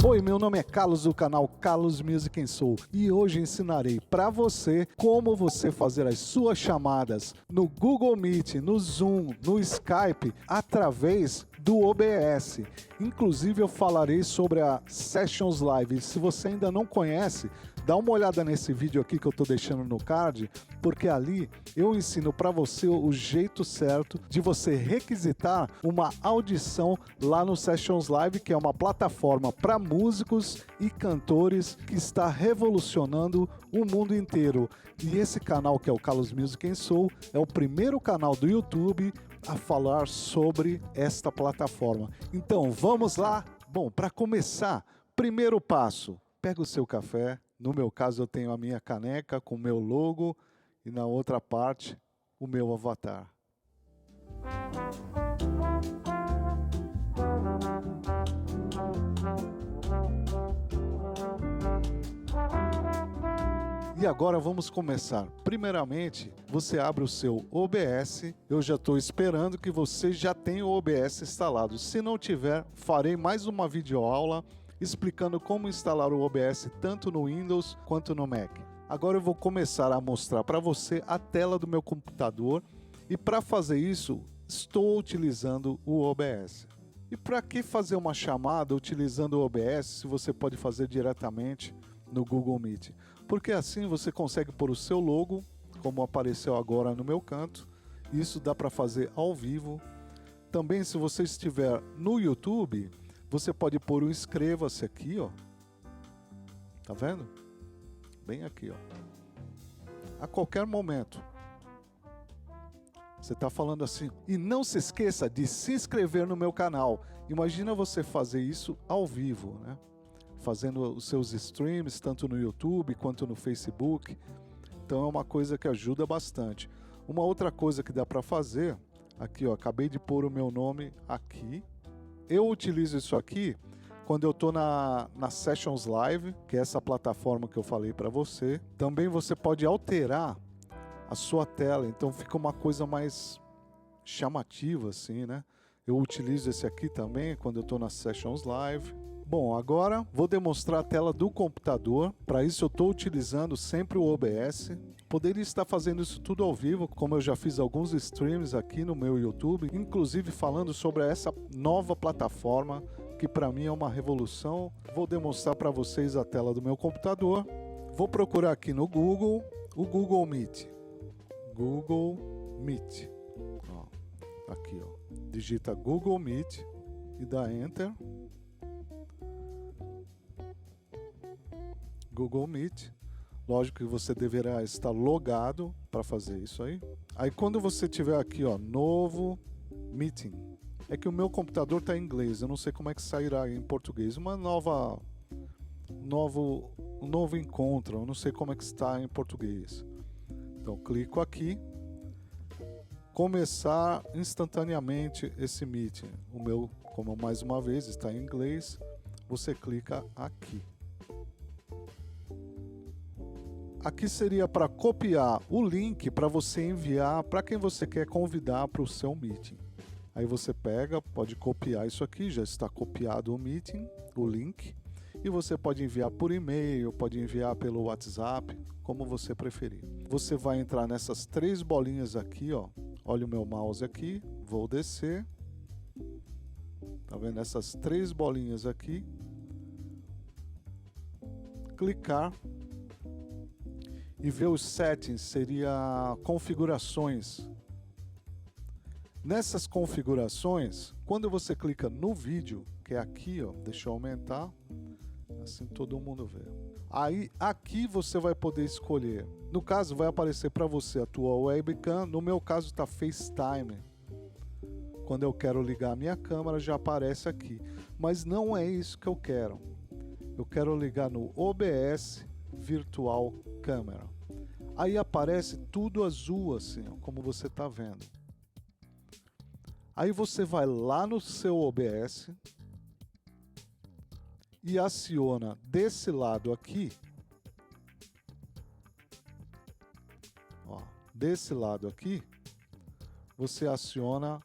Oi, meu nome é Carlos do canal Carlos Music and Soul e hoje ensinarei para você como você fazer as suas chamadas no Google Meet, no Zoom, no Skype através do OBS. Inclusive eu falarei sobre a Sessions Live. Se você ainda não conhece, dá uma olhada nesse vídeo aqui que eu estou deixando no card, porque ali eu ensino para você o jeito certo de você requisitar uma audição lá no Sessions Live, que é uma plataforma para músicos e cantores que está revolucionando o mundo inteiro. E esse canal, que é o Carlos Music and Soul, é o primeiro canal do YouTube a falar sobre esta plataforma. Então, vamos lá? Bom, para começar, primeiro passo, pega o seu café. No meu caso, eu tenho a minha caneca com o meu logo e na outra parte, o meu avatar. E agora vamos começar. Primeiramente, você abre o seu OBS. Eu já estou esperando que você já tenha o OBS instalado. Se não tiver, farei mais uma videoaula explicando como instalar o OBS tanto no Windows quanto no Mac. Agora eu vou começar a mostrar para você a tela do meu computador e para fazer isso, estou utilizando o OBS. E para que fazer uma chamada utilizando o OBS se você pode fazer diretamente no Google Meet? Porque assim você consegue pôr o seu logo, como apareceu agora no meu canto. Isso dá para fazer ao vivo. Também, se você estiver no YouTube, você pode pôr o inscreva-se aqui, ó. Tá vendo? Bem aqui, ó. A qualquer momento. Você está falando assim. E não se esqueça de se inscrever no meu canal. Imagina você fazer isso ao vivo, né? Fazendo os seus streams, tanto no YouTube quanto no Facebook. Então é uma coisa que ajuda bastante. Uma outra coisa que dá para fazer, aqui ó, acabei de pôr o meu nome aqui. Eu utilizo isso aqui quando eu estou na Sessions Live, que é essa plataforma que eu falei para você. Também você pode alterar a sua tela, então fica uma coisa mais chamativa assim, né? Eu utilizo esse aqui também quando eu estou na Sessions Live. Bom, agora vou demonstrar a tela do computador. Para isso eu estou utilizando sempre o OBS. Poderia estar fazendo isso tudo ao vivo, como eu já fiz alguns streams aqui no meu YouTube, inclusive falando sobre essa nova plataforma, que para mim é uma revolução. Vou demonstrar para vocês a tela do meu computador. Vou procurar aqui no Google, o Google Meet. Google Meet. Ó, aqui, ó. Digita Google Meet e dá Enter. Google Meet. Lógico que você deverá estar logado para fazer isso aí. Aí quando você tiver aqui, ó, novo meeting. É que o meu computador está em inglês, eu não sei como é que sairá em português. Um novo encontro, eu não sei como é que está em português. Então clico aqui. Começar instantaneamente esse meeting. O meu, como mais uma vez está em inglês, você clica aqui. Aqui seria para copiar o link para você enviar para quem você quer convidar para o seu meeting. Aí você pega, pode copiar isso aqui, já está copiado o meeting, o link, e você pode enviar por e-mail, pode enviar pelo WhatsApp, como você preferir. Você vai entrar nessas três bolinhas aqui, ó. Olha o meu mouse aqui, vou descer. Tá vendo essas três bolinhas aqui? Clicar. E ver os settings, seria configurações. Nessas configurações, quando você clica no vídeo, que é aqui, ó, deixa eu aumentar, assim todo mundo vê. Aí aqui você vai poder escolher. No caso vai aparecer para você a tua webcam, no meu caso está FaceTime. Quando eu quero ligar a minha câmera já aparece aqui. Mas não é isso que eu quero. Eu quero ligar no OBS Virtual Câmera. Aí aparece tudo azul assim, ó, como você está vendo. Aí você vai lá no seu OBS e aciona desse lado aqui. Ó, desse lado aqui, você aciona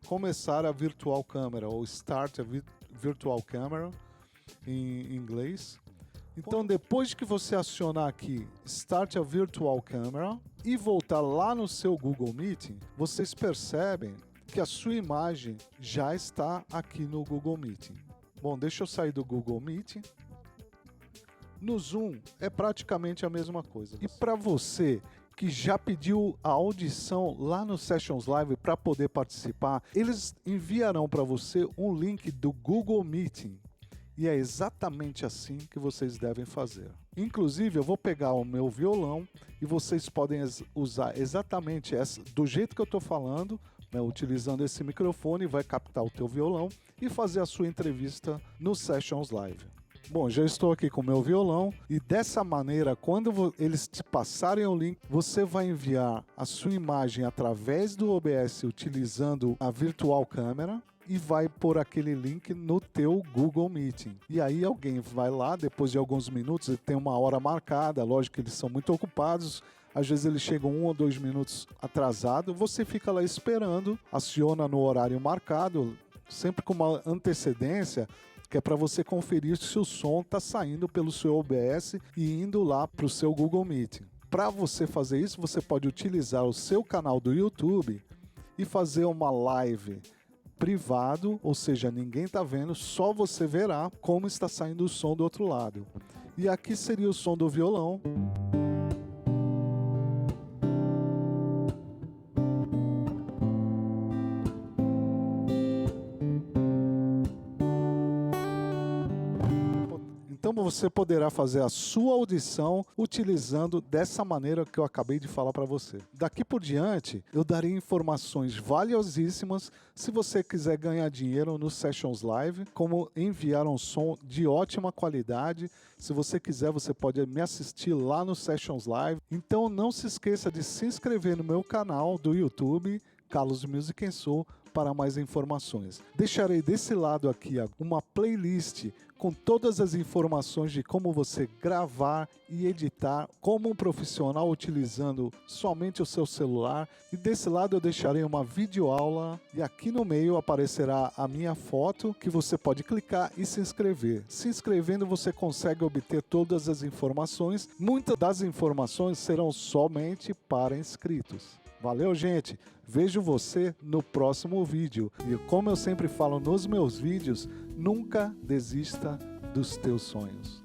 começar a Virtual Camera ou Start a Virtual Camera. em inglês. Então, depois que você acionar aqui Start a Virtual Camera e voltar lá no seu Google Meeting, vocês percebem que a sua imagem já está aqui no Google Meeting. Bom, deixa eu sair do Google Meeting. No Zoom é praticamente a mesma coisa. E para você que já pediu a audição lá no Sessions Live para poder participar, eles enviarão para você um link do Google Meeting. E é exatamente assim que vocês devem fazer. Inclusive, eu vou pegar o meu violão e vocês podem usar exatamente do jeito que eu estou falando, né, utilizando esse microfone, vai captar o teu violão e fazer a sua entrevista no Sessions Live. Bom, já estou aqui com o meu violão e dessa maneira, quando eles te passarem o link, você vai enviar a sua imagem através do OBS utilizando a Virtual Câmera e vai pôr aquele link no teu Google Meeting. E aí alguém vai lá, depois de alguns minutos, ele tem uma hora marcada, lógico que eles são muito ocupados, às vezes eles chegam 1 ou 2 minutos atrasado, você fica lá esperando, aciona no horário marcado, sempre com uma antecedência, que é para você conferir se o som está saindo pelo seu OBS e indo lá para o seu Google Meeting. Para você fazer isso, você pode utilizar o seu canal do YouTube e fazer uma live privado, ou seja, ninguém está vendo, só você verá como está saindo o som do outro lado. E aqui seria o som do violão. Então você poderá fazer a sua audição utilizando dessa maneira que eu acabei de falar para você. Daqui por diante, eu darei informações valiosíssimas se você quiser ganhar dinheiro no Sessions Live, como enviar um som de ótima qualidade. Se você quiser, você pode me assistir lá no Sessions Live. Então não se esqueça de se inscrever no meu canal do YouTube, Carlos Music Soul, para mais informações. Deixarei desse lado aqui uma playlist com todas as informações de como você gravar e editar como um profissional utilizando somente o seu celular. E desse lado eu deixarei uma videoaula e aqui no meio aparecerá a minha foto que você pode clicar e se inscrever. Se inscrevendo você consegue obter todas as informações. Muitas das informações serão somente para inscritos. Valeu, gente! Vejo você no próximo vídeo. E como eu sempre falo nos meus vídeos, nunca desista dos teus sonhos.